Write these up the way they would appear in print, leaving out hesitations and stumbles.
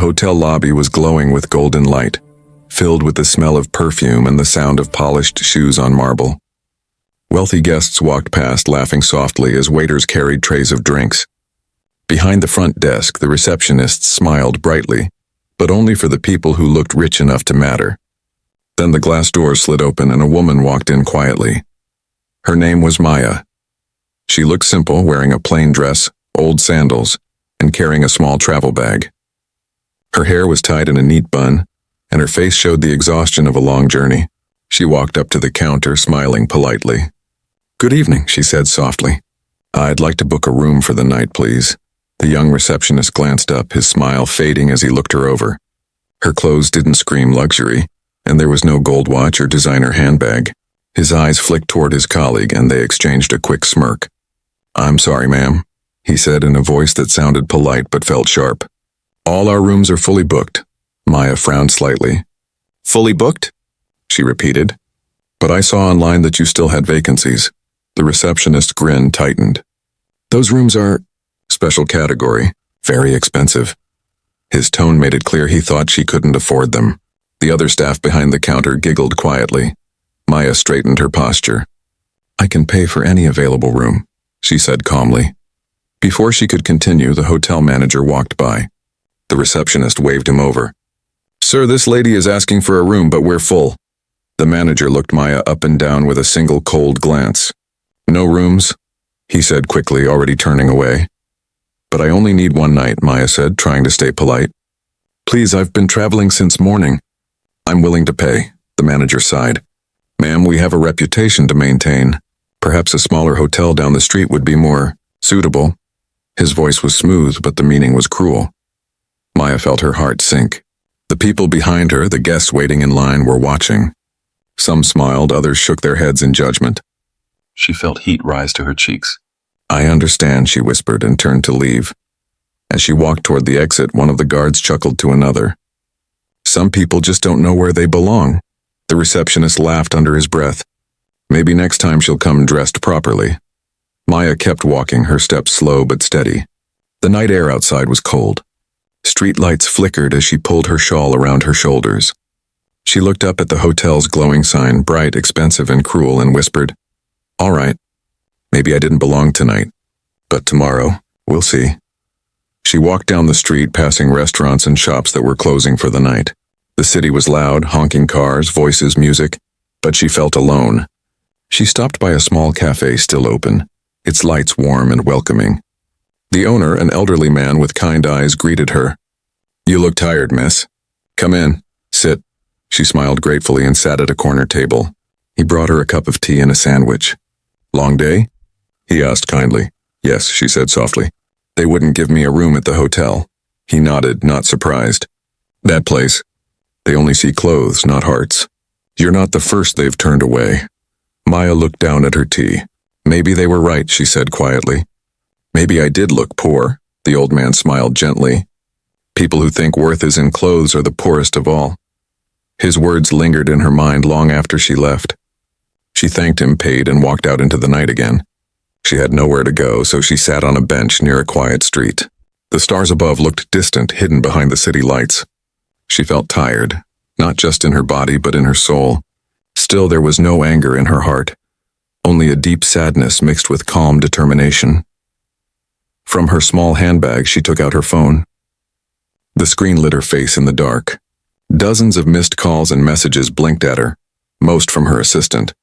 hotel lobby was glowing with golden light, filled with the smell of perfume and the sound of polished shoes on marble. Wealthy guests walked past, laughing softly as waiters carried trays of drinks. Behind the front desk, the receptionists smiled brightly, but only for the people who looked rich enough to matter. Then the glass doors slid open and a woman walked in quietly. Her name was Maya. She looked simple, wearing a plain dress, old sandals, and carrying a small travel bag. Her hair was tied in a neat bun, and her face showed the exhaustion of a long journey. She walked up to the counter, smiling politely. "Good evening," she said softly. "I'd like to book a room for the night, please." The young receptionist glanced up, his smile fading as he looked her over. Her clothes didn't scream luxury, and there was no gold watch or designer handbag. His eyes flicked toward his colleague, and they exchanged a quick smirk. "I'm sorry, ma'am," he said in a voice that sounded polite but felt sharp. "All our rooms are fully booked." Maya frowned slightly. "Fully booked?" she repeated. "But I saw online that you still had vacancies." The receptionist's grin tightened. "Those rooms are special category, very expensive." His tone made it clear he thought she couldn't afford them. The other staff behind the counter giggled quietly. Maya straightened her posture. "I can pay for any available room," she said calmly. Before she could continue, the hotel manager walked by. The receptionist waved him over. "Sir, this lady is asking for a room, but we're full." The manager looked Maya up and down with a single cold glance. "No rooms?" he said quickly, already turning away. "But I only need one night," Maya said, trying to stay polite. "Please, I've been traveling since morning." "I'm willing to pay," the manager sighed. "Ma'am, we have a reputation to maintain. Perhaps a smaller hotel down the street would be more suitable." His voice was smooth, but the meaning was cruel. Maya felt her heart sink. The people behind her, the guests waiting in line, were watching. Some smiled, others shook their heads in judgment. She felt heat rise to her cheeks. "I understand," she whispered and turned to leave. As she walked toward the exit, one of the guards chuckled to another. "Some people just don't know where they belong." The receptionist laughed under his breath. "Maybe next time she'll come dressed properly." Maya kept walking, her steps slow but steady. The night air outside was cold. Street lights flickered as she pulled her shawl around her shoulders. She looked up at the hotel's glowing sign, bright, expensive, and cruel, and whispered, "All right, maybe I didn't belong tonight, but tomorrow, we'll see." She walked down the street, passing restaurants and shops that were closing for the night. The city was loud, honking cars, voices, music, but she felt alone. She stopped by a small cafe still open, its lights warm and welcoming. The owner, an elderly man with kind eyes, greeted her. "You look tired, miss. Come in, sit." She smiled gratefully and sat at a corner table. He brought her a cup of tea and a sandwich. "Long day?" he asked kindly. "Yes," she said softly. "They wouldn't give me a room at the hotel." He nodded, not surprised. "That place. They only see clothes, not hearts. You're not the first they've turned away." Maya looked down at her tea. "Maybe they were right," she said quietly. "Maybe I did look poor," the old man smiled gently. "People who think worth is in clothes are the poorest of all." His words lingered in her mind long after she left. She thanked him, paid, and walked out into the night again. She had nowhere to go, so she sat on a bench near a quiet street. The stars above looked distant, hidden behind the city lights. She felt tired, not just in her body but in her soul. Still, there was no anger in her heart, only a deep sadness mixed with calm determination. From her small handbag, she took out her phone. The screen lit her face in the dark. Dozens of missed calls and messages blinked at her, most from her assistant.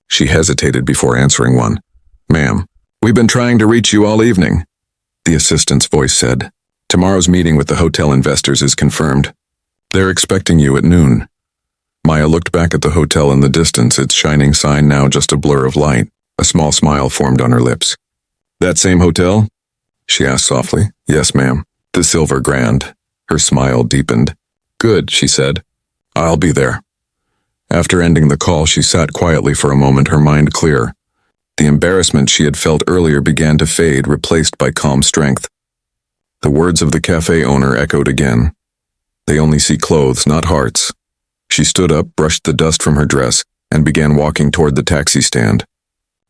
She hesitated before answering one. "Ma'am, we've been trying to reach you all evening," the assistant's voice said. "Tomorrow's meeting with the hotel investors is confirmed. They're expecting you at noon." Maya looked back at the hotel in the distance, its shining sign now just a blur of light. A small smile formed on her lips. "That same hotel?" she asked softly. "Yes, ma'am. The Silver Grand." Her smile deepened. "Good," she said. "I'll be there." After ending the call, she sat quietly for a moment, her mind clear. The embarrassment she had felt earlier began to fade, replaced by calm strength. The words of the cafe owner echoed again. "They only see clothes, not hearts." She stood up, brushed the dust from her dress, and began walking toward the taxi stand.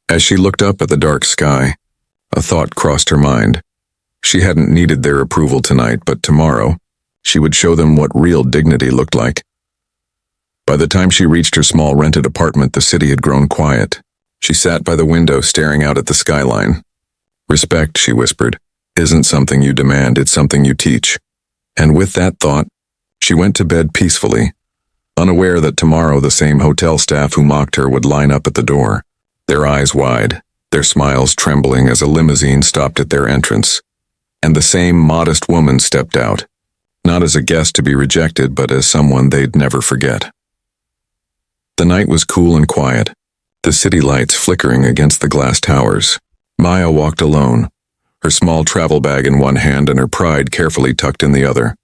As she looked up at the dark sky, a thought crossed her mind. She hadn't needed their approval tonight, but tomorrow, She would show them what real dignity looked like. By the time she reached her small rented apartment, the city had grown quiet. She sat by the window staring out at the skyline. Respect, she whispered, isn't something you demand, it's something you teach. And with that thought, she went to bed peacefully, unaware that tomorrow the same hotel staff who mocked her would line up at the door, their eyes wide, their smiles trembling as a limousine stopped at their entrance. And the same modest woman stepped out, not as a guest to be rejected, but as someone they'd never forget. The night was cool and quiet, the city lights flickering against the glass towers. Maya walked alone, her small travel bag in one hand and her pride carefully tucked in the other.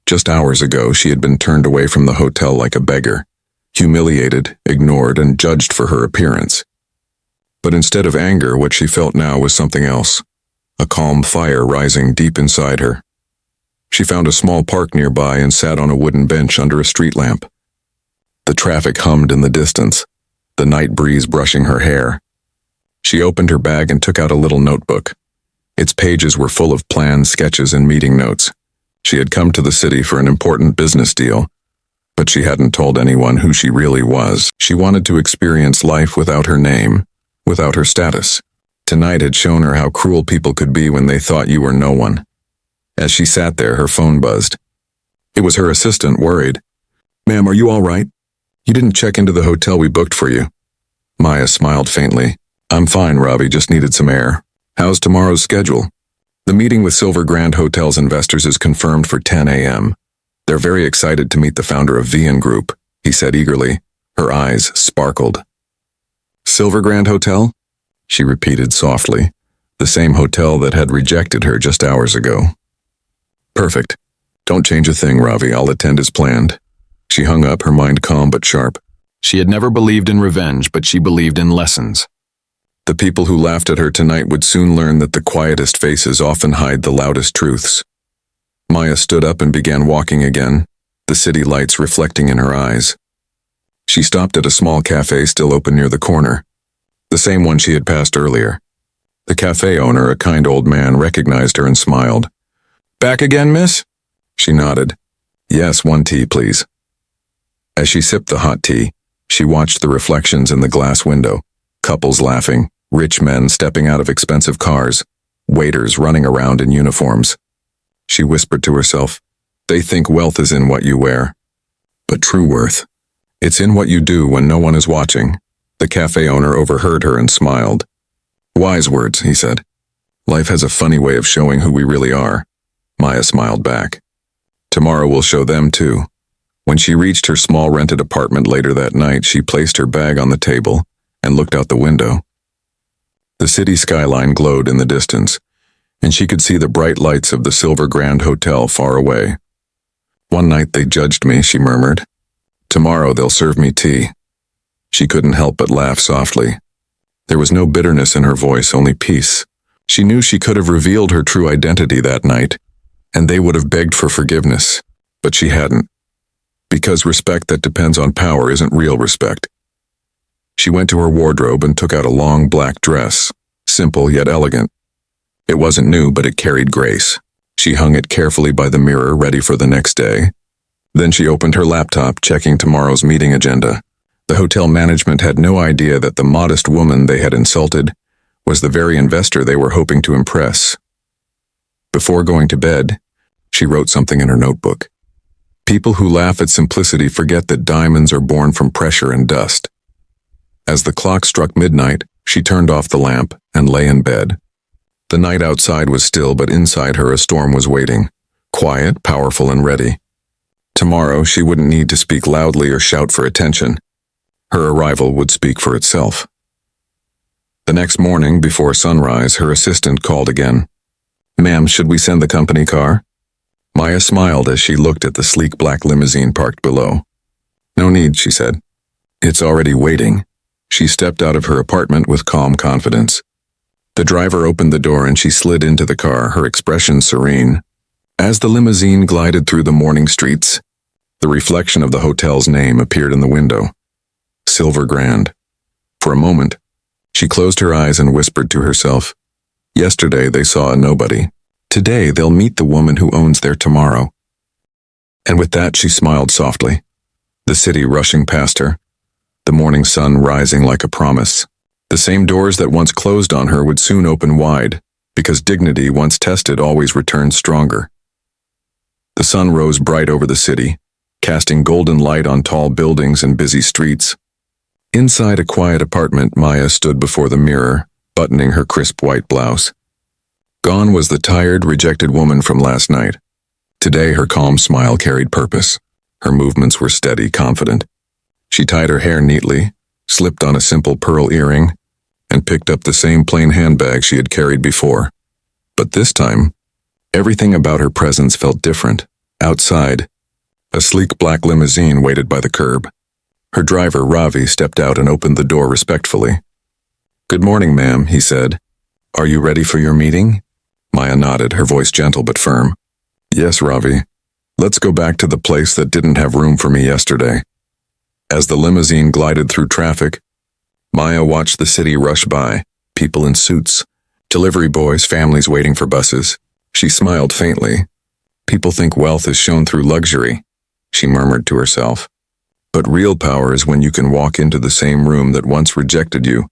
Just hours ago, she had been turned away from the hotel like a beggar, humiliated, ignored, and judged for her appearance. But instead of anger, what she felt now was something else, a calm fire rising deep inside her. She found a small park nearby and sat on a wooden bench under a street lamp. The traffic hummed in the distance, the night breeze brushing her hair. She opened her bag and took out a little notebook. Its pages were full of plans, sketches, and meeting notes. She had come to the city for an important business deal, but she hadn't told anyone who she really was. She wanted to experience life without her name, without her status. Tonight had shown her how cruel people could be when they thought you were no one. As she sat there, her phone buzzed. It was her assistant, worried. "Ma'am, are you all right? You didn't check into the hotel we booked for you." Maya smiled faintly. "I'm fine, Ravi, just needed some air. How's tomorrow's schedule?" "The meeting with Silver Grand Hotels investors is confirmed for 10 a.m. They're very excited to meet the founder of VN Group," he said eagerly. Her eyes sparkled. "Silver Grand Hotel?" she repeated softly, the same hotel that had rejected her just hours ago. "Perfect. Don't change a thing, Ravi. I'll attend as planned." She hung up, her mind calm but sharp. She had never believed in revenge, but she believed in lessons. The people who laughed at her tonight would soon learn that the quietest faces often hide the loudest truths. Maya stood up and began walking again, the city lights reflecting in her eyes. She stopped at a small cafe still open near the corner, the same one she had passed earlier. The cafe owner, a kind old man, recognized her and smiled. "Back again, miss?" She nodded. "Yes, 1 tea, please." As she sipped the hot tea, she watched the reflections in the glass window, couples laughing, rich men stepping out of expensive cars, waiters running around in uniforms. She whispered to herself, "They think wealth is in what you wear. But true worth, it's in what you do when no one is watching." The cafe owner overheard her and smiled. "Wise words," he said. "Life has a funny way of showing who we really are." Maya smiled back. Tomorrow will show them too. When she reached her small rented apartment later that night, she placed her bag on the table and looked out the window. The city skyline glowed in the distance, and she could see the bright lights of the Silver Grand Hotel far away. "One night they judged me," she murmured. "Tomorrow they'll serve me tea." She couldn't help but laugh softly. There was no bitterness in her voice, only peace. She knew she could have revealed her true identity that night, and they would have begged for forgiveness, but she hadn't. Because respect that depends on power isn't real respect. She went to her wardrobe and took out a long black dress, simple yet elegant. It wasn't new, but it carried grace. She hung it carefully by the mirror, ready for the next day. Then she opened her laptop, checking tomorrow's meeting agenda. The hotel management had no idea that the modest woman they had insulted was the very investor they were hoping to impress. Before going to bed, she wrote something in her notebook. People who laugh at simplicity forget that diamonds are born from pressure and dust. As the clock struck midnight, she turned off the lamp and lay in bed. The night outside was still, but inside her a storm was waiting, quiet, powerful, and ready. Tomorrow she wouldn't need to speak loudly or shout for attention. Her arrival would speak for itself. The next morning, before sunrise, her assistant called again. "Ma'am, should we send the company car?" Maya smiled as she looked at the sleek black limousine parked below. "No need," she said. "It's already waiting." She stepped out of her apartment with calm confidence. The driver opened the door and she slid into the car, her expression serene. As the limousine glided through the morning streets, the reflection of the hotel's name appeared in the window. Silver Grand. For a moment, she closed her eyes and whispered to herself, "Yesterday they saw a nobody. Today they'll meet the woman who owns their tomorrow." And with that she smiled softly, the city rushing past her, the morning sun rising like a promise. The same doors that once closed on her would soon open wide, because dignity once tested always returns stronger. The sun rose bright over the city, casting golden light on tall buildings and busy streets. Inside a quiet apartment, Maya stood before the mirror, buttoning her crisp white blouse. Gone was the tired, rejected woman from last night. Today her calm smile carried purpose. Her movements were steady, confident. She tied her hair neatly, slipped on a simple pearl earring, and picked up the same plain handbag she had carried before. But this time, everything about her presence felt different. Outside, a sleek black limousine waited by the curb. Her driver, Ravi, stepped out and opened the door respectfully. "Good morning, ma'am," he said. "Are you ready for your meeting?" Maya nodded, her voice gentle but firm. "Yes, Ravi. Let's go back to the place that didn't have room for me yesterday." As the limousine glided through traffic, Maya watched the city rush by, people in suits, delivery boys, families waiting for buses. She smiled faintly. "People think wealth is shown through luxury," she murmured to herself. "But real power is when you can walk into the same room that once rejected you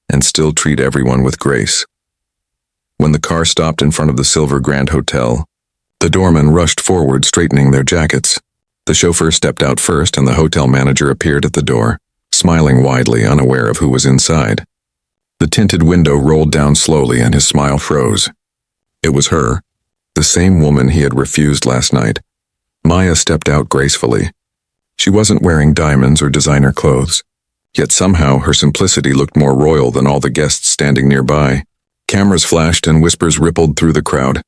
and still treat everyone with grace." When the car stopped in front of the Silver Grand Hotel, the doormen rushed forward, straightening their jackets. The chauffeur stepped out first and the hotel manager appeared at the door, smiling widely, unaware of who was inside. The tinted window rolled down slowly and his smile froze. It was her, the same woman he had refused last night. Maya stepped out gracefully. She wasn't wearing diamonds or designer clothes, yet somehow her simplicity looked more royal than all the guests standing nearby. Cameras flashed and whispers rippled through the crowd.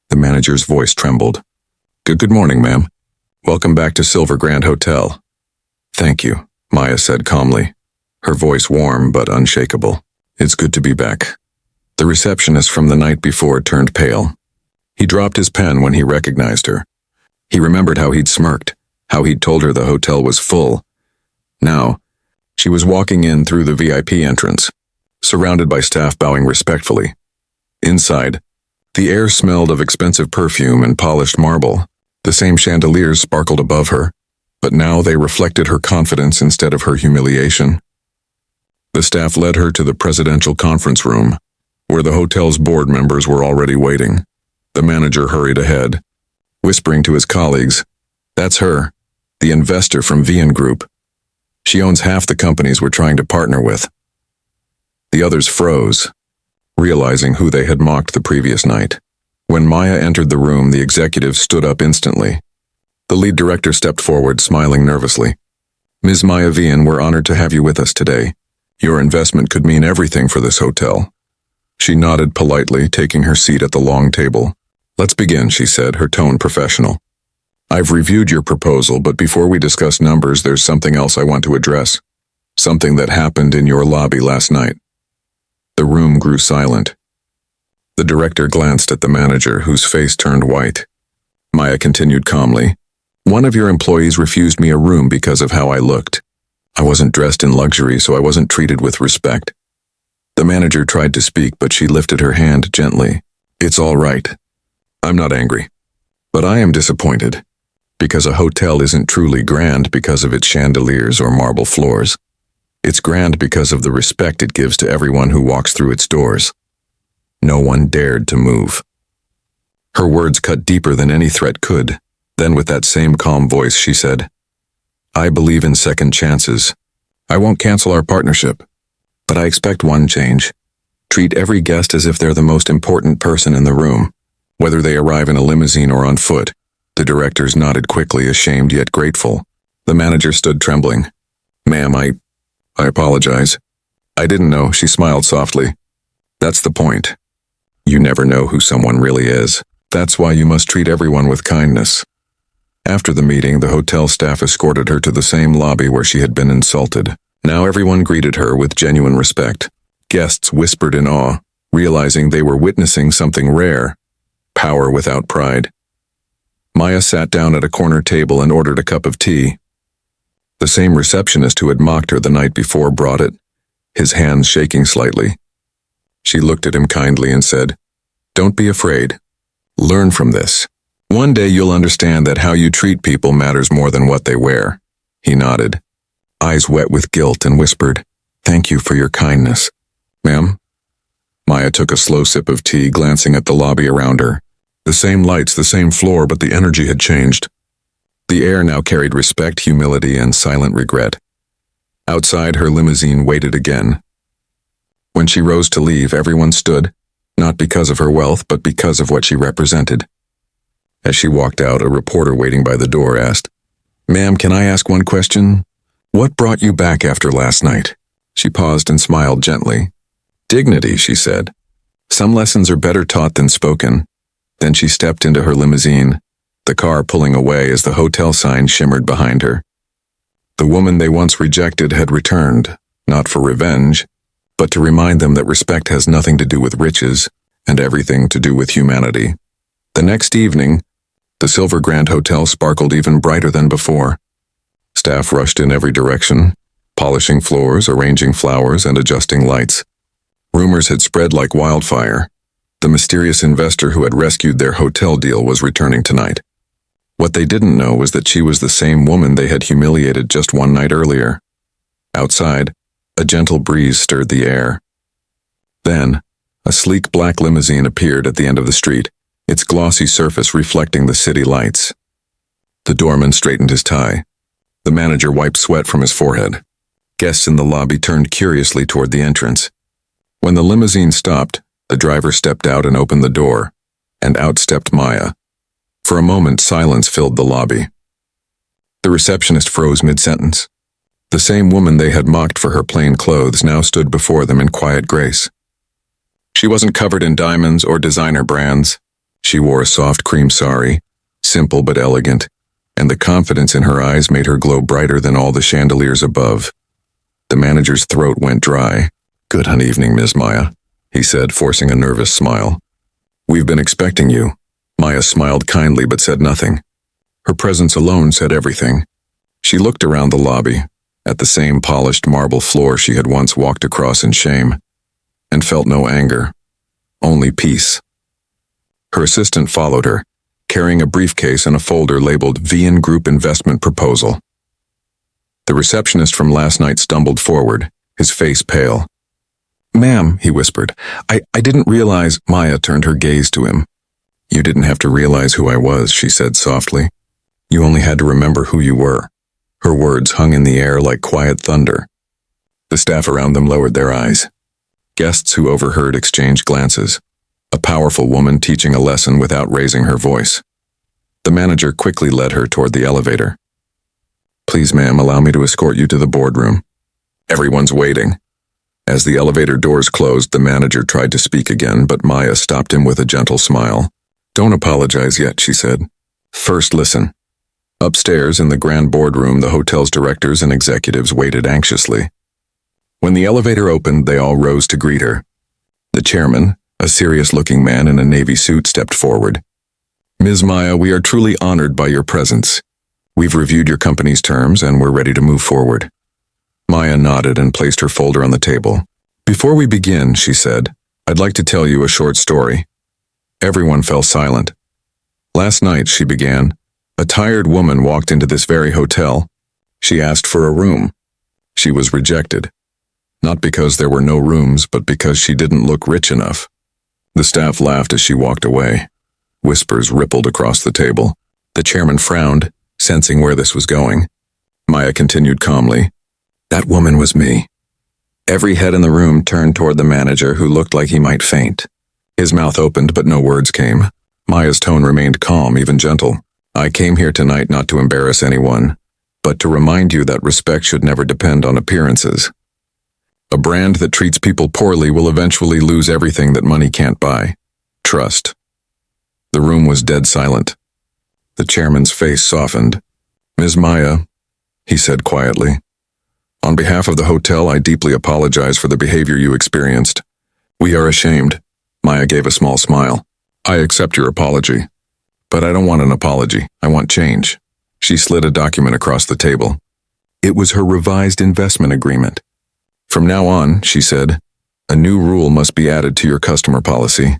The manager's voice trembled. Good morning, ma'am. Welcome back to Silver Grand Hotel." "Thank you," Maya said calmly, her voice warm but unshakable. "It's good to be back." The receptionist from the night before turned pale. He dropped his pen when he recognized her. He remembered how he'd smirked, how he'd told her the hotel was full. Now, she was walking in through the VIP entrance, surrounded by staff bowing respectfully. Inside, the air smelled of expensive perfume and polished marble. The same chandeliers sparkled above her, but now they reflected her confidence instead of her humiliation. The staff led her to the presidential conference room, where the hotel's board members were already waiting. The manager hurried ahead, whispering to his colleagues, "That's her, the investor from Vian Group. She owns half the companies we're trying to partner with." The others froze, realizing who they had mocked the previous night. When Maya entered the room, the executive stood up instantly. The lead director stepped forward, smiling nervously. "Ms. Maya Vian, we're honored to have you with us today. Your investment could mean everything for this hotel." She nodded politely, taking her seat at the long table. "Let's begin," she said, her tone professional. "I've reviewed your proposal, but before we discuss numbers, there's something else I want to address. Something that happened in your lobby last night." The room grew silent. The director glanced at the manager, whose face turned white. Maya continued calmly, "One of your employees refused me a room because of how I looked. I wasn't dressed in luxury, so I wasn't treated with respect." The manager tried to speak, but she lifted her hand gently. "It's all right. I'm not angry. But I am disappointed, because a hotel isn't truly grand because of its chandeliers or marble floors. It's grand because of the respect it gives to everyone who walks through its doors. No one dared to move." Her words cut deeper than any threat could. Then with that same calm voice, she said, "I believe in second chances. I won't cancel our partnership, but I expect one change. Treat every guest as if they're the most important person in the room, whether they arrive in a limousine or on foot." The directors nodded quickly, ashamed yet grateful. The manager stood trembling. "Ma'am, I apologize. I didn't know," she smiled softly. "That's the point. You never know who someone really is. That's why you must treat everyone with kindness." After the meeting, the hotel staff escorted her to the same lobby where she had been insulted. Now everyone greeted her with genuine respect. Guests whispered in awe, realizing they were witnessing something rare: power without pride. Maya sat down at a corner table and ordered a cup of tea. The same receptionist who had mocked her the night before brought it, his hands shaking slightly. She looked at him kindly and said, "Don't be afraid. Learn from this. One day you'll understand that how you treat people matters more than what they wear. He nodded, eyes wet with guilt, and whispered, "Thank you for your kindness." "Ma'am?" Maya took a slow sip of tea, glancing at the lobby around her. The same lights, the same floor, but the energy had changed. The air now carried respect, humility, and silent regret. Outside, her limousine waited again. When she rose to leave, everyone stood, not because of her wealth, but because of what she represented. As she walked out, a reporter waiting by the door asked, "Ma'am, can I ask one question? What brought you back after last night?" She paused and smiled gently. "Dignity," she said. "Some lessons are better taught than spoken." Then she stepped into her limousine, the car pulling away as the hotel sign shimmered behind her. The woman they once rejected had returned, not for revenge, but to remind them that respect has nothing to do with riches and everything to do with humanity. The next evening, the Silver Grand Hotel sparkled even brighter than before. Staff rushed in every direction, polishing floors, arranging flowers, and adjusting lights. Rumors had spread like wildfire. The mysterious investor who had rescued their hotel deal was returning tonight. What they didn't know was that she was the same woman they had humiliated just one night earlier. Outside, a gentle breeze stirred the air. Then, a sleek black limousine appeared at the end of the street, its glossy surface reflecting the city lights. The doorman straightened his tie. The manager wiped sweat from his forehead. Guests in the lobby turned curiously toward the entrance. When the limousine stopped, the driver stepped out and opened the door, and out stepped Maya. For a moment, silence filled the lobby. The receptionist froze mid-sentence. The same woman they had mocked for her plain clothes now stood before them in quiet grace. She wasn't covered in diamonds or designer brands. She wore a soft cream sari, simple but elegant, and the confidence in her eyes made her glow brighter than all the chandeliers above. The manager's throat went dry. "Good evening, Ms. Maya," he said, forcing a nervous smile. "We've been expecting you." Maya smiled kindly but said nothing. Her presence alone said everything. She looked around the lobby, at the same polished marble floor she had once walked across in shame, and felt no anger, only peace. Her assistant followed her, carrying a briefcase and a folder labeled VN Group Investment Proposal. The receptionist from last night stumbled forward, his face pale. "Ma'am," he whispered, I didn't realize." Maya turned her gaze to him. "You didn't have to realize who I was," she said softly. "You only had to remember who you were." Her words hung in the air like quiet thunder. The staff around them lowered their eyes. Guests who overheard exchanged glances. A powerful woman teaching a lesson without raising her voice. The manager quickly led her toward the elevator. "Please, ma'am, allow me to escort you to the boardroom. Everyone's waiting." As the elevator doors closed, the manager tried to speak again, but Maya stopped him with a gentle smile. "Don't apologize yet," she said. "First, listen." Upstairs in the grand boardroom, the hotel's directors and executives waited anxiously. When the elevator opened, they all rose to greet her. The chairman, a serious-looking man in a navy suit, stepped forward. "Ms. Maya, we are truly honored by your presence. We've reviewed your company's terms and we're ready to move forward." Maya nodded and placed her folder on the table. "Before we begin," she said, "I'd like to tell you a short story." Everyone fell silent. "Last night," she began, "a tired woman walked into this very hotel. She asked for a room. She was rejected. Not because there were no rooms, but because she didn't look rich enough." The staff laughed as she walked away. Whispers rippled across the table. The chairman frowned, sensing where this was going. Maya continued calmly, "That woman was me." Every head in the room turned toward the manager, who looked like he might faint. His mouth opened, but no words came. Maya's tone remained calm, even gentle. "I came here tonight not to embarrass anyone, but to remind you that respect should never depend on appearances. A brand that treats people poorly will eventually lose everything that money can't buy. Trust." The room was dead silent. The chairman's face softened. "Ms. Maya," he said quietly, "on behalf of the hotel, I deeply apologize for the behavior you experienced. We are ashamed." Maya gave a small smile. "I accept your apology. But I don't want an apology. I want change." She slid a document across the table. It was her revised investment agreement. "From now on," she said, "a new rule must be added to your customer policy.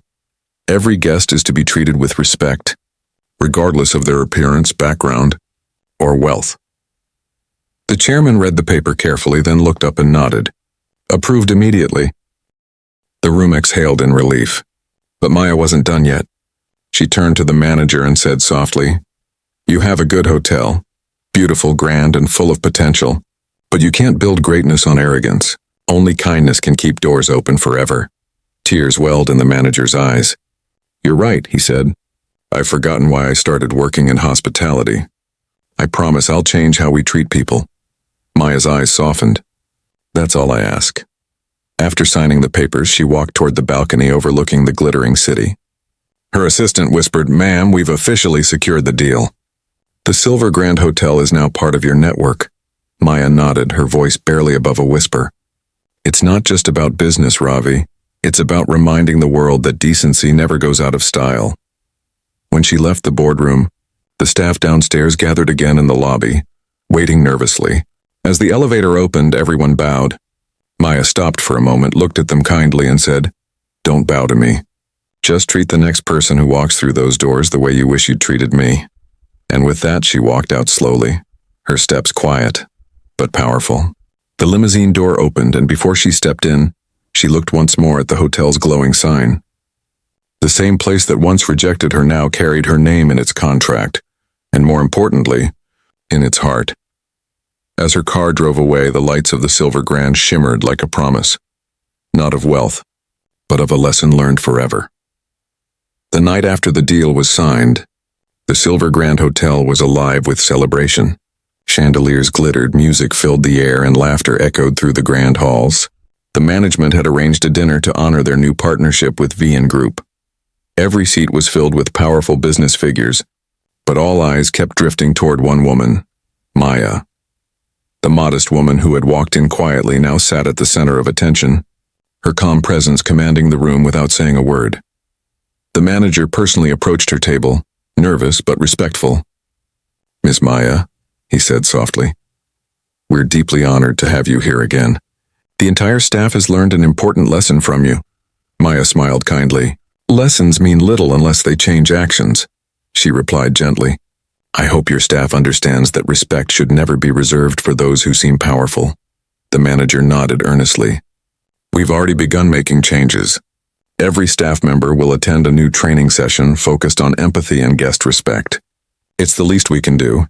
Every guest is to be treated with respect. regardless of their appearance, background, or wealth. The chairman read the paper carefully, then looked up and nodded. Approved immediately. The room exhaled in relief. But Maya wasn't done yet. She turned to the manager and said softly, "You have a good hotel, beautiful, grand, and full of potential, but you can't build greatness on arrogance. Only kindness can keep doors open forever." Tears welled in the manager's eyes. "You're right," he said. "I've forgotten why I started working in hospitality. I promise I'll change how we treat people." Maya's eyes softened. "That's all I ask." After signing the papers, she walked toward the balcony overlooking the glittering city. Her assistant whispered, "Ma'am, we've officially secured the deal. The Silver Grand Hotel is now part of your network." Maya nodded, her voice barely above a whisper. "It's not just about business, Ravi. It's about reminding the world that decency never goes out of style." When she left the boardroom, the staff downstairs gathered again in the lobby, waiting nervously. As the elevator opened, everyone bowed. Maya stopped for a moment, looked at them kindly, and said, "Don't bow to me. Just treat the next person who walks through those doors the way you wish you'd treated me." And with that, she walked out slowly, her steps quiet, but powerful. The limousine door opened, and before she stepped in, she looked once more at the hotel's glowing sign. The same place that once rejected her now carried her name in its contract, and more importantly, in its heart. As her car drove away, the lights of the Silver Grand shimmered like a promise, not of wealth, but of a lesson learned forever. The night after the deal was signed, the Silver Grand Hotel was alive with celebration. Chandeliers glittered, music filled the air, and laughter echoed through the grand halls. The management had arranged a dinner to honor their new partnership with V&N Group. Every seat was filled with powerful business figures, but all eyes kept drifting toward one woman, Maya. The modest woman who had walked in quietly now sat at the center of attention, her calm presence commanding the room without saying a word. The manager personally approached her table, nervous but respectful. "Miss Maya," he said softly, "we're deeply honored to have you here again. The entire staff has learned an important lesson from you." Maya smiled kindly. "Lessons mean little unless they change actions," she replied gently. "I hope your staff understands that respect should never be reserved for those who seem powerful." The manager nodded earnestly. "We've already begun making changes. Every staff member will attend a new training session focused on empathy and guest respect. It's the least we can do."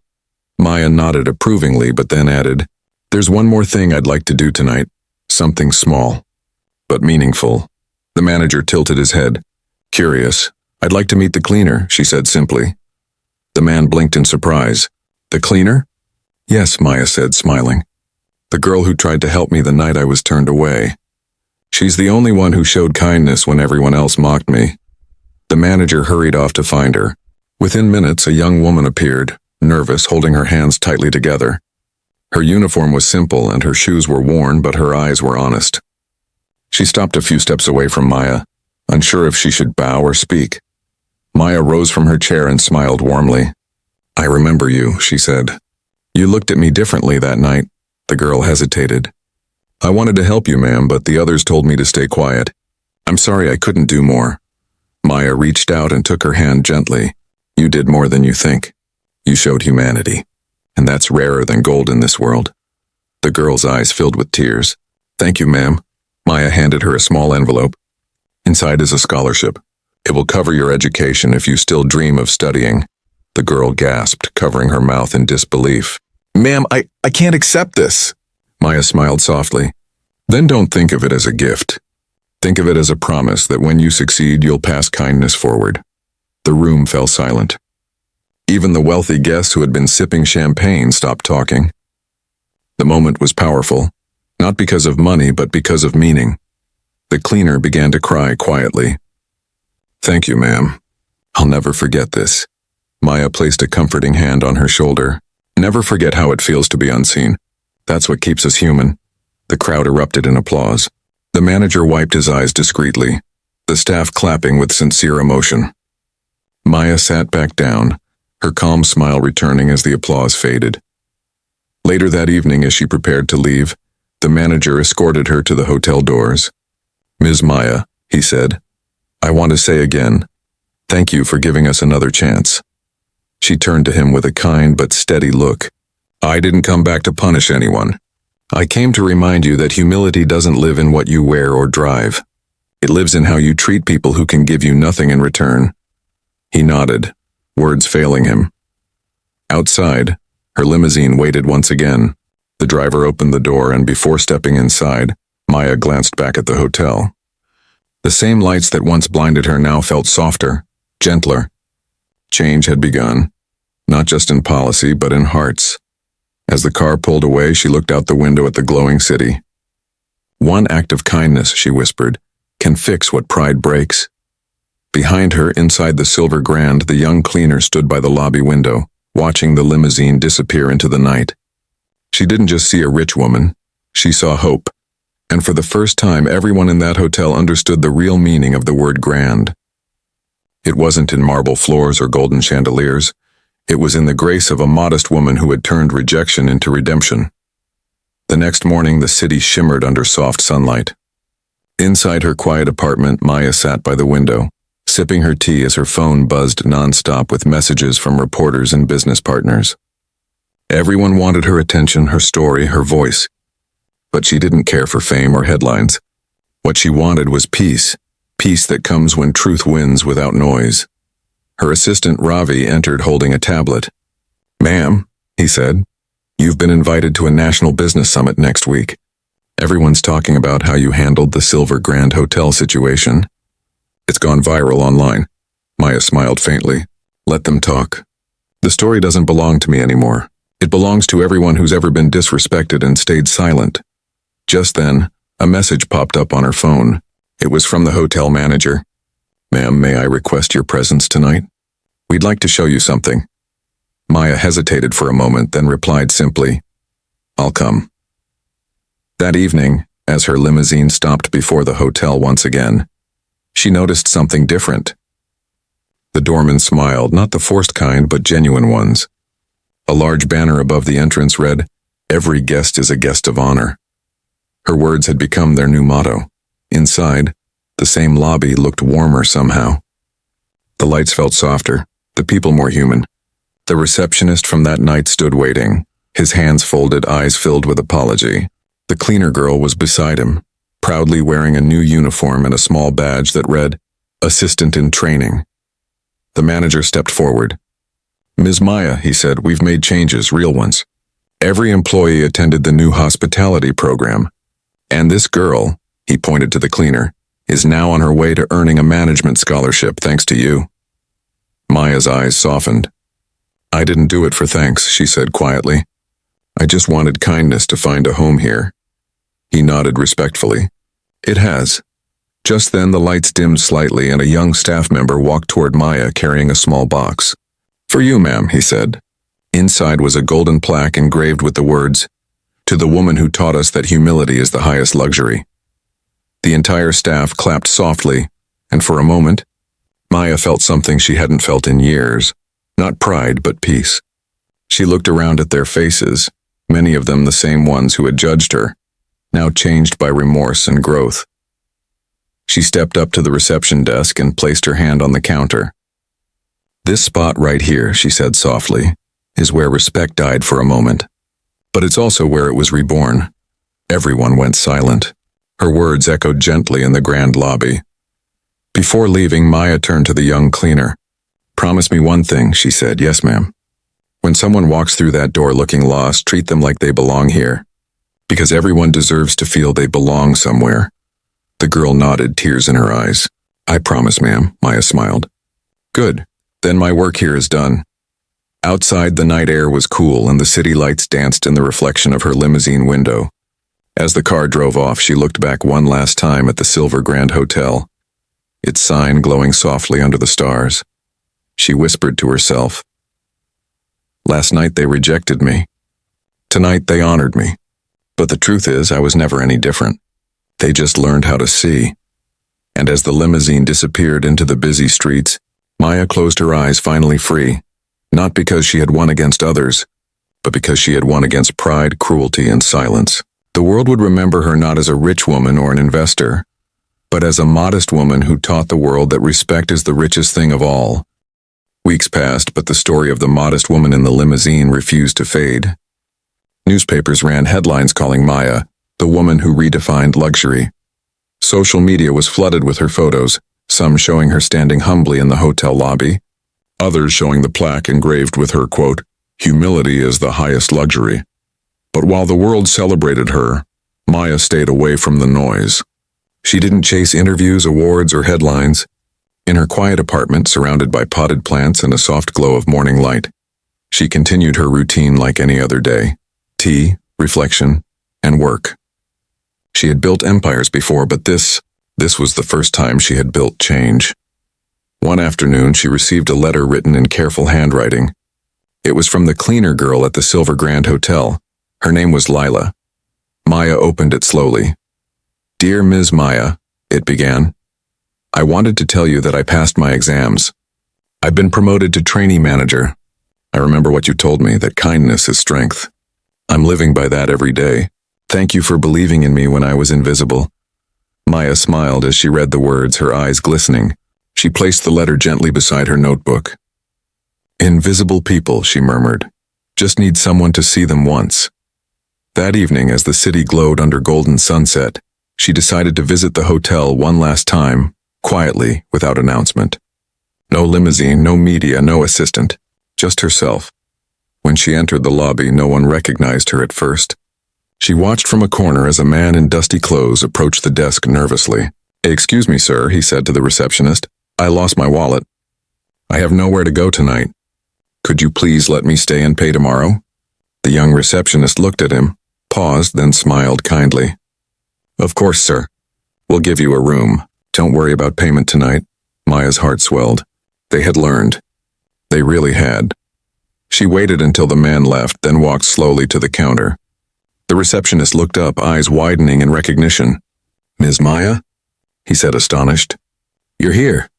Maya nodded approvingly, but then added, "There's one more thing I'd like to do tonight. Something small, but meaningful." The manager tilted his head. "Curious. I'd like to meet the cleaner," she said simply. The man blinked in surprise. "The cleaner?" "Yes," Maya said, smiling. "The girl who tried to help me the night I was turned away. She's the only one who showed kindness when everyone else mocked me." The manager hurried off to find her. Within minutes, a young woman appeared, nervous, holding her hands tightly together. Her uniform was simple and her shoes were worn, but her eyes were honest. She stopped a few steps away from Maya, unsure if she should bow or speak. Maya rose from her chair and smiled warmly. "I remember you," she said. "You looked at me differently that night." The girl hesitated. "I wanted to help you, ma'am, but the others told me to stay quiet. I'm sorry I couldn't do more." Maya reached out and took her hand gently. "You did more than you think. You showed humanity, and that's rarer than gold in this world." The girl's eyes filled with tears. "Thank you, ma'am." Maya handed her a small envelope. "Inside is a scholarship. It will cover your education if you still dream of studying." The girl gasped, covering her mouth in disbelief. "Ma'am, I can't accept this." Maya smiled softly. "Then don't think of it as a gift. Think of it as a promise that when you succeed, you'll pass kindness forward." The room fell silent. Even the wealthy guests who had been sipping champagne stopped talking. The moment was powerful, not because of money, but because of meaning. The cleaner began to cry quietly. "Thank you, ma'am. I'll never forget this." Maya placed a comforting hand on her shoulder. "Never forget how it feels to be unseen. That's what keeps us human." The crowd erupted in applause. The manager wiped his eyes discreetly, the staff clapping with sincere emotion. Maya sat back down, her calm smile returning as the applause faded. Later that evening, as she prepared to leave, the manager escorted her to the hotel doors. "Ms. Maya," he said, "I want to say again, thank you for giving us another chance. She turned to him with a kind but steady look. I didn't come back to punish anyone. I came to remind you that humility doesn't live in what you wear or drive. It lives in how you treat people who can give you nothing in return. He nodded, words failing him. Outside, her limousine waited once again. The driver opened the door, and before stepping inside, Maya glanced back at the hotel. The same lights that once blinded her now felt softer, gentler. Change had begun, not just in policy, but in hearts. As the car pulled away, she looked out the window at the glowing city. One act of kindness, she whispered, can fix what pride breaks. Behind her, inside the Silver Grand, the young cleaner stood by the lobby window, watching the limousine disappear into the night. She didn't just see a rich woman, she saw hope. And for the first time, everyone in that hotel understood the real meaning of the word grand. It wasn't in marble floors or golden chandeliers. It was in the grace of a modest woman who had turned rejection into redemption. The next morning, the city shimmered under soft sunlight. Inside her quiet apartment, Maya sat by the window, sipping her tea as her phone buzzed nonstop with messages from reporters and business partners. Everyone wanted her attention, her story, her voice. But she didn't care for fame or headlines. What she wanted was peace, peace that comes when truth wins without noise. Her assistant Ravi entered holding a tablet. Ma'am, he said, you've been invited to a national business summit next week. Everyone's talking about how you handled the Silver Grand Hotel situation. It's gone viral online. Maya smiled faintly. Let them talk. The story doesn't belong to me anymore. It belongs to everyone who's ever been disrespected and stayed silent. Just then, a message popped up on her phone. It was from the hotel manager. Ma'am, may I request your presence tonight? We'd like to show you something. Maya hesitated for a moment, then replied simply, I'll come. That evening, as her limousine stopped before the hotel once again, she noticed something different. The doorman smiled, not the forced kind, but genuine ones. A large banner above the entrance read, Every guest is a guest of honor. Her words had become their new motto. Inside, the same lobby looked warmer somehow. The lights felt softer, the people more human. The receptionist from that night stood waiting, his hands folded, eyes filled with apology. The cleaner girl was beside him, proudly wearing a new uniform and a small badge that read, Assistant in Training. The manager stepped forward. Ms. Maya, he said, we've made changes, real ones. Every employee attended the new hospitality program. And this girl, he pointed to the cleaner, is now on her way to earning a management scholarship thanks to you. Maya's eyes softened. I didn't do it for thanks, she said quietly. I just wanted kindness to find a home here. He nodded respectfully. It has. Just then the lights dimmed slightly and a young staff member walked toward Maya carrying a small box. For you, ma'am, he said. Inside was a golden plaque engraved with the words, To the woman who taught us that humility is the highest luxury. The entire staff clapped softly, and for a moment, Maya felt something she hadn't felt in years. Not pride, but peace. She looked around at their faces, many of them the same ones who had judged her, now changed by remorse and growth. She stepped up to the reception desk and placed her hand on the counter. This spot right here, she said softly, is where respect died for a moment. But it's also where it was reborn. Everyone went silent. Her words echoed gently in the grand lobby. Before leaving, Maya turned to the young cleaner. Promise me one thing, she said. Yes, ma'am. When someone walks through that door looking lost, treat them like they belong here. Because everyone deserves to feel they belong somewhere. The girl nodded, tears in her eyes. I promise, ma'am, Maya smiled. Good. Then my work here is done. Outside, the night air was cool and the city lights danced in the reflection of her limousine window. As the car drove off, she looked back one last time at the Silver Grand Hotel, its sign glowing softly under the stars. She whispered to herself, Last night they rejected me. Tonight they honored me. But the truth is, I was never any different. They just learned how to see. And as the limousine disappeared into the busy streets, Maya closed her eyes, finally free, not because she had won against others, but because she had won against pride, cruelty, and silence. The world would remember her not as a rich woman or an investor, but as a modest woman who taught the world that respect is the richest thing of all. Weeks passed, but the story of the modest woman in the limousine refused to fade. Newspapers ran headlines calling Maya the woman who redefined luxury. Social media was flooded with her photos, some showing her standing humbly in the hotel lobby, others showing the plaque engraved with her quote, "Humility is the highest luxury." But while the world celebrated her, Maya stayed away from the noise. She didn't chase interviews, awards, or headlines. In her quiet apartment, surrounded by potted plants and a soft glow of morning light, she continued her routine like any other day: tea, reflection, and work. She had built empires before, but this was the first time she had built change. One afternoon, she received a letter written in careful handwriting. It was from the cleaner girl at the Silver Grand Hotel. Her name was Lila. Maya opened it slowly. "Dear Ms. Maya," it began, "I wanted to tell you that I passed my exams. I've been promoted to trainee manager. I remember what you told me, that kindness is strength. I'm living by that every day. Thank you for believing in me when I was invisible." Maya smiled as she read the words, her eyes glistening. She placed the letter gently beside her notebook. "Invisible people," she murmured. "Just need someone to see them once." That evening, as the city glowed under golden sunset, she decided to visit the hotel one last time, quietly, without announcement. No limousine, no media, no assistant, just herself. When she entered the lobby, no one recognized her at first. She watched from a corner as a man in dusty clothes approached the desk nervously. "Excuse me, sir," he said to the receptionist. "I lost my wallet. I have nowhere to go tonight. Could you please let me stay and pay tomorrow?" The young receptionist looked at him, paused, then smiled kindly. "Of course, sir. We'll give you a room. Don't worry about payment tonight." Maya's heart swelled. They had learned. They really had. She waited until the man left, then walked slowly to the counter. The receptionist looked up, eyes widening in recognition. "Ms. Maya?" he said, astonished. "You're here.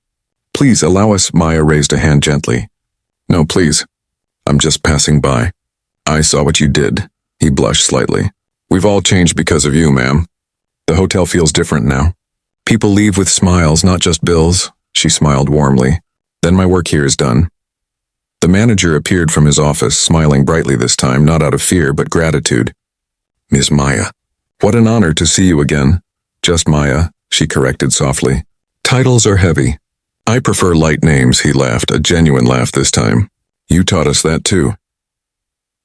Please allow us." Maya raised a hand gently. "No, please. I'm just passing by. I saw what you did." He blushed slightly. "We've all changed because of you, ma'am. The hotel feels different now. People leave with smiles, not just bills." She smiled warmly. "Then my work here is done." The manager appeared from his office, smiling brightly this time, not out of fear, but gratitude. "Ms. Maya, what an honor to see you again." "Just Maya," she corrected softly. "Titles are heavy. I prefer light names," he laughed, a genuine laugh this time. "You taught us that too."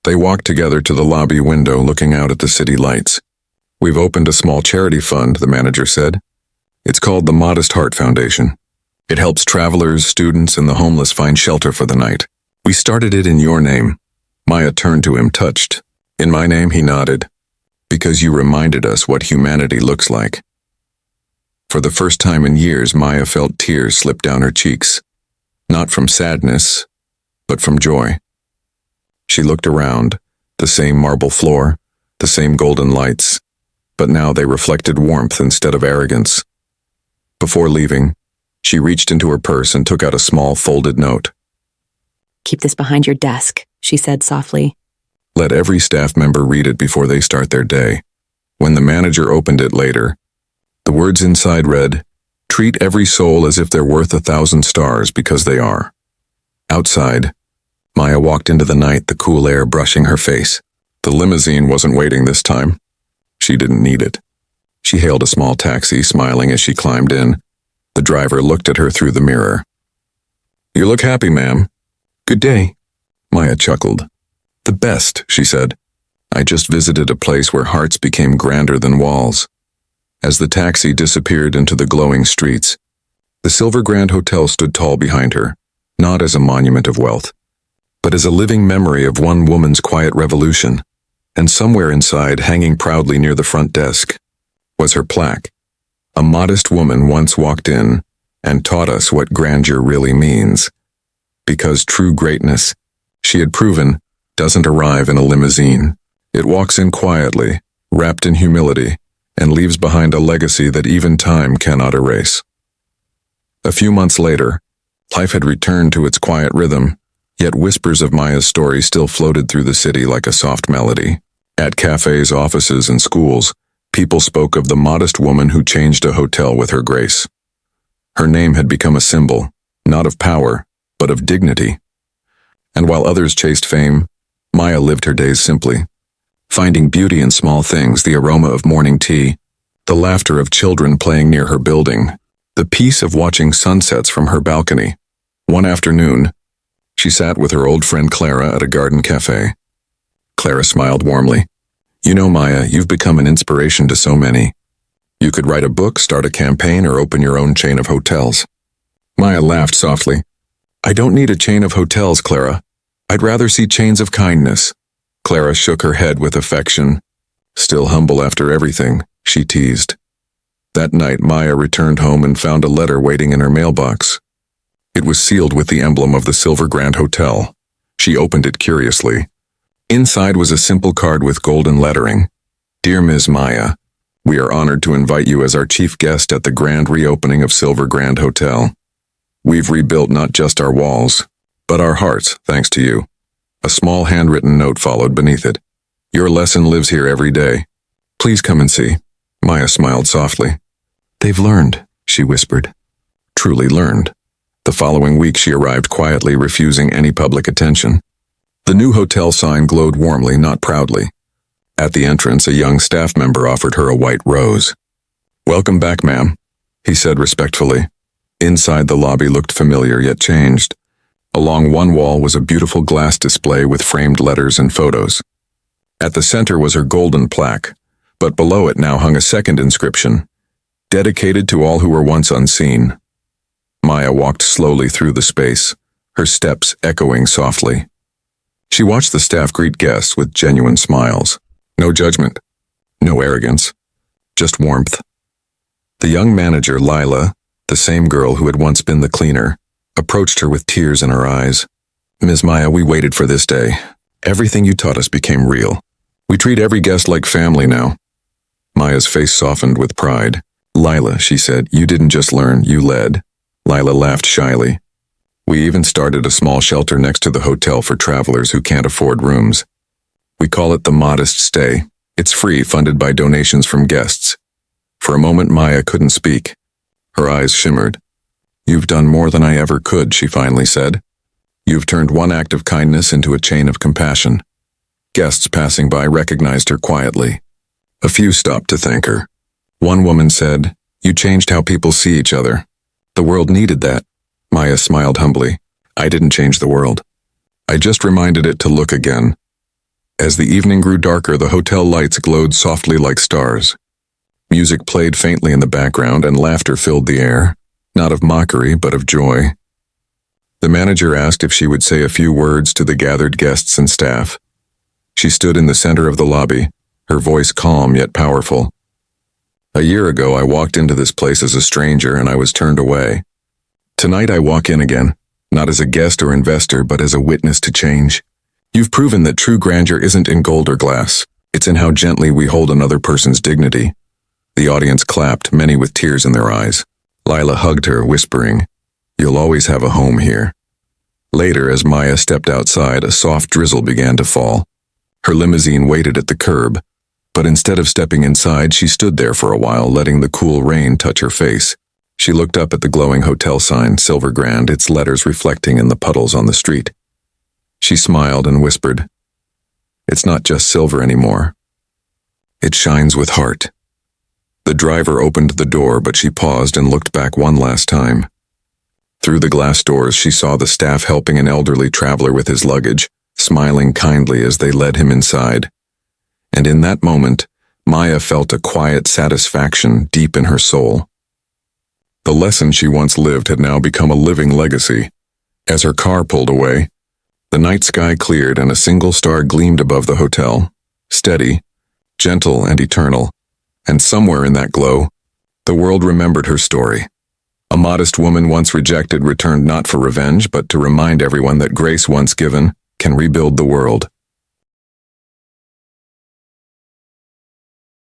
They walked together to the lobby window, looking out at the city lights. "We've opened a small charity fund," the manager said. "It's called the Modest Heart Foundation. It helps travelers, students, and the homeless find shelter for the night. We started it in your name." Maya turned to him, touched. "In my name?" he nodded. "Because you reminded us what humanity looks like." For the first time in years, Maya felt tears slip down her cheeks. Not from sadness, but from joy. She looked around, the same marble floor, the same golden lights, but now they reflected warmth instead of arrogance. Before leaving, she reached into her purse and took out a small folded note. "Keep this behind your desk," she said softly. Let every staff member read it before they start their day. When the manager opened it later, the words inside read, "Treat every soul as if they're worth 1,000 stars, because they are." Outside, Maya walked into the night, the cool air brushing her face. The limousine wasn't waiting this time. She didn't need it. She hailed a small taxi, smiling as she climbed in. The driver looked at her through the mirror. "You look happy, ma'am." "Good day." Maya chuckled. "The best," she said. "I just visited a place where hearts became grander than walls." As the taxi disappeared into the glowing streets, the Silver Grand Hotel stood tall behind her, not as a monument of wealth, but as a living memory of one woman's quiet revolution. And somewhere inside, hanging proudly near the front desk, was her plaque. "A modest woman once walked in and taught us what grandeur really means." Because true greatness, she had proven, doesn't arrive in a limousine. It walks in quietly, wrapped in humility, and leaves behind a legacy that even time cannot erase. A few months later, life had returned to its quiet rhythm, yet whispers of Maya's story still floated through the city like a soft melody. At cafes, offices, and schools, people spoke of the modest woman who changed a hotel with her grace. Her name had become a symbol, not of power, but of dignity. And while others chased fame, Maya lived her days simply, finding beauty in small things, the aroma of morning tea, the laughter of children playing near her building, the peace of watching sunsets from her balcony. One afternoon, she sat with her old friend Clara at a garden cafe. Clara smiled warmly. "You know, Maya, you've become an inspiration to so many. You could write a book, start a campaign, or open your own chain of hotels." Maya laughed softly. "I don't need a chain of hotels, Clara. I'd rather see chains of kindness." Clara shook her head with affection. "Still humble after everything," she teased. That night, Maya returned home and found a letter waiting in her mailbox. It was sealed with the emblem of the Silver Grand Hotel. She opened it curiously. Inside was a simple card with golden lettering. "Dear Ms. Maya, we are honored to invite you as our chief guest at the grand reopening of Silver Grand Hotel. We've rebuilt not just our walls, but our hearts, thanks to you." A small handwritten note followed beneath it. "Your lesson lives here every day. Please come and see." Maya smiled softly. "They've learned," she whispered. Truly learned. The following week she arrived quietly, refusing any public attention. The new hotel sign glowed warmly, not proudly. At the entrance, a young staff member offered her a white rose. "Welcome back, ma'am," he said respectfully. Inside, the lobby looked familiar yet changed. Along one wall was a beautiful glass display with framed letters and photos. At the center was her golden plaque, but below it now hung a second inscription, "Dedicated to all who were once unseen." Maya walked slowly through the space, her steps echoing softly. She watched the staff greet guests with genuine smiles. No judgment, no arrogance, just warmth. The young manager, Lila, the same girl who had once been the cleaner, approached her with tears in her eyes. "Ms. Maya, we waited for this day. Everything you taught us became real. We treat every guest like family now." Maya's face softened with pride. "Lila," she said, "you didn't just learn, you led." Lila laughed shyly. "We even started a small shelter next to the hotel for travelers who can't afford rooms. We call it the Modest Stay. It's free, funded by donations from guests." For a moment, Maya couldn't speak. Her eyes shimmered. "You've done more than I ever could," she finally said. "You've turned one act of kindness into a chain of compassion." Guests passing by recognized her quietly. A few stopped to thank her. One woman said, "You changed how people see each other. The world needed that." Maya smiled humbly. "I didn't change the world. I just reminded it to look again." As the evening grew darker, the hotel lights glowed softly like stars. Music played faintly in the background and laughter filled the air, not of mockery, but of joy. The manager asked if she would say a few words to the gathered guests and staff. She stood in the center of the lobby, her voice calm yet powerful. "A year ago, I walked into this place as a stranger and I was turned away. Tonight I walk in again, not as a guest or investor, but as a witness to change. You've proven that true grandeur isn't in gold or glass. It's in how gently we hold another person's dignity." The audience clapped, many with tears in their eyes. Lila hugged her, whispering, "You'll always have a home here." Later, as Maya stepped outside, a soft drizzle began to fall. Her limousine waited at the curb, but instead of stepping inside, she stood there for a while, letting the cool rain touch her face. She looked up at the glowing hotel sign, Silver Grand, its letters reflecting in the puddles on the street. She smiled and whispered, "It's not just silver anymore. It shines with heart." The driver opened the door, but she paused and looked back one last time. Through the glass doors, she saw the staff helping an elderly traveler with his luggage, smiling kindly as they led him inside. And in that moment, Maya felt a quiet satisfaction deep in her soul. The lesson she once lived had now become a living legacy. As her car pulled away, the night sky cleared and a single star gleamed above the hotel, steady, gentle, and eternal. And somewhere in that glow, the world remembered her story. A modest woman once rejected returned not for revenge, but to remind everyone that grace once given can rebuild the world.